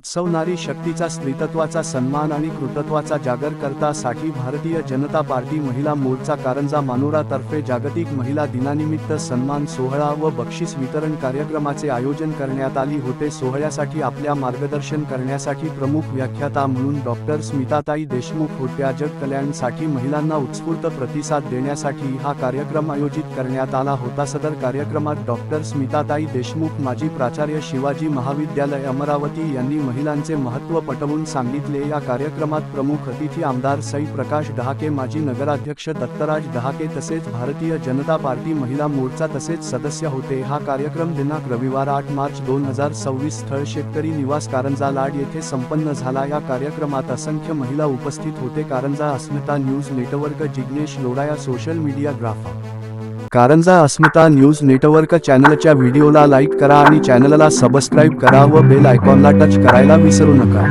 उत्सव नारी शक्तीचा, स्त्रीत्वाचा सन्मान आणि कृतत्वाचा जागर करता साठी भारतीय जनता पार्टी महिला मोर्चा कारंजा मानोरा तर्फे जागतिक महिला दिनानिमित्त सन्मान सोहळा व बक्षीस वितरण कार्यक्रमाचे आयोजन करण्यात आले होते। सोहळ्यासाठी आपल्या मार्गदर्शन करण्यासाठी प्रमुख व्याख्याता म्हणून डॉक्टर स्मिताताई देशमुख होत्या। जग कल्याणासाठी महिलांना उत्स्फूर्त प्रतिसाद देण्यासाठी हा कार्यक्रम आयोजित करण्यात आला होता। सदर कार्यक्रमात डॉक्टर स्मिताताई देशमुख, माजी प्राचार्य, शिवाजी महाविद्यालय अमरावती यांनी महिलांचे महत्त्व पटवून सांगितले। या कार्यक्रमात प्रमुख अतिथी आमदार सई प्रकाश डहाके, माजी नगराध्यक्ष दत्तराज डहाके तसेच भारतीय जनता पार्टी महिला मोर्चा तसेच सदस्य होते। हा कार्यक्रम दिनांक रविवार 8 मार्च 2026 स्थळ शेतकरी निवास कारंजा लाड येथे संपन्न झाला। या कार्यक्रमात असंख्य महिला उपस्थित होते। Karanja Asmita news network, Jignesh Lodhaya, social media grapher. Karanja Asmita news network चॅनलच्या व्हिडिओला लाईक करा आणि चॅनलला सबस्क्राईब करा व बेल आयकॉनला टच करायला विसरू नका।